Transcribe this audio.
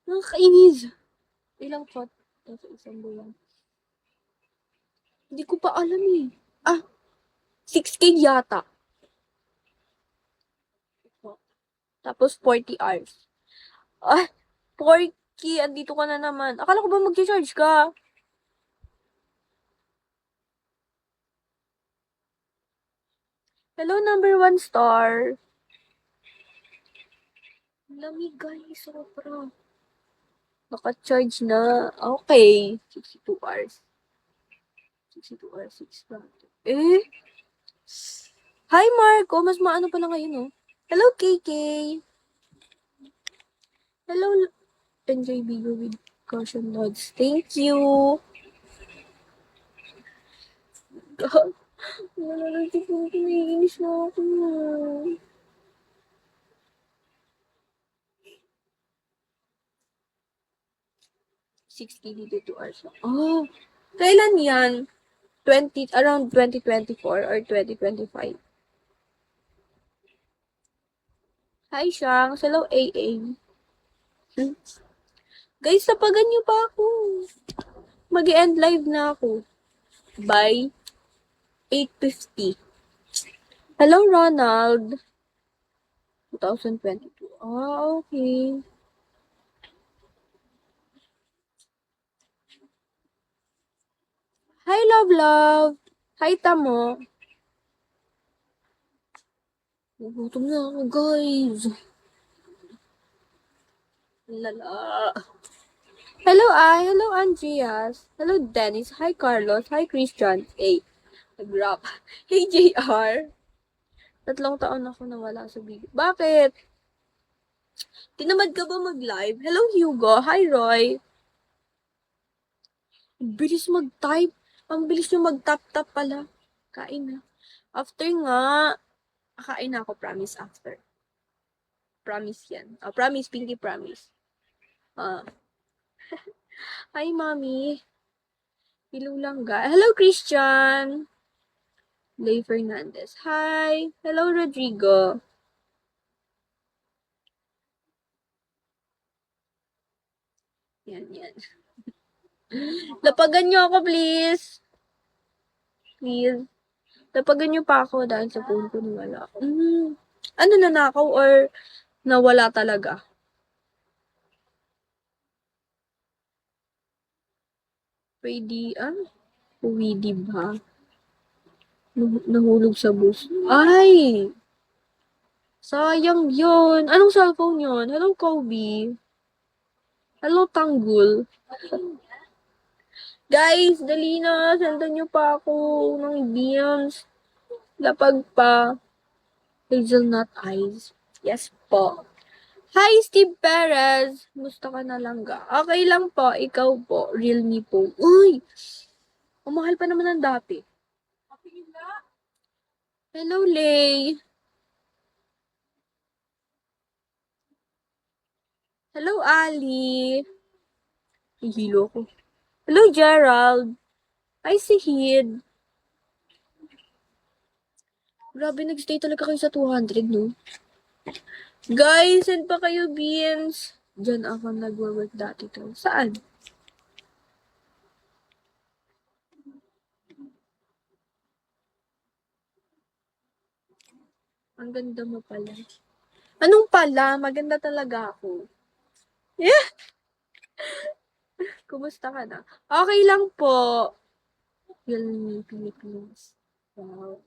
Nakakainis. Ilang pot? Sa isang buwan. Hindi ko pa alam eh. Ah, 6K yata. Tapos 40 hours. Ah, 4K, andito ka na naman. Akala ko ba mag-charge ka? Hello, number 1 star. Lamig guys, sobra. Naka-charge na. Okay. 62 hours. 62 hours, 6 Eh? Hi, Marco. Mas maano pala ngayon, oh. Hello, KK. Hello, enjoy video with caution nods. Thank you. God. Wala na si Pinky. Naiinis na ako. 6K dito 2 hours. Oh, kailan yan? Around 2024 or 2025? Hi, Shanks. Hello, AA. Guys, tapagan niyo pa ako. Mag-end live na ako. By 8:50. Hello, Ronald. 2022. Ah, okay. Hi, love, love. Hi, Tamo. Nagutom na ako, guys. Lala. Hello, Hello, Andreas. Hello, Dennis. Hi, Carlos. Hi, Christian. Hey, nag-rap. Hey, JR. 3 taon ako nawala sa video. Bakit? Tinamad ka ba mag-live? Hello, Hugo. Hi, Roy. Ang bilis mag-type. Ang bilis nyo mag-tap-tap pala. Kain na. After nga, kain na ako, promise, after. Promise yan. Promise, Pinky, promise. Hi, Mommy. Hello lang, guys. Hello, Christian. Lay Fernandez. Hi. Hello, Rodrigo. Yan, yan. Lapagan nyo ako, please. Please. Lapagan nyo pa ako dahil sa phone ko nawala. Ano, nanakaw or nawala talaga? Pwede, pwede ba? Nahulog sa bus. Ay! Sayang yun. Anong cellphone yun? Hello, Kobe. Hello, Tanggul. Guys, dali na. Sendan nyo pa ako ng DMs. Lapag pa. Hazelnut eyes. Yes po. Hi, Steve Perez. Musta ka na lang ga? Okay lang po. Ikaw po. Realme po. Uy! Ang mahal pa naman ng dati. Hello, Lay. Hello, Ali. Hihilo ko. Hello, Gerald. Hi, si Hid. Grabe, nagstay talaga kayo sa 200, no? Guys, send pa kayo beans. Diyan ako nag-work dati to. Saan? Ang ganda mo pala. Anong pala? Maganda talaga ako. Yeah! Kumusta ka na? Okay lang po. Realme Philippines. Wow.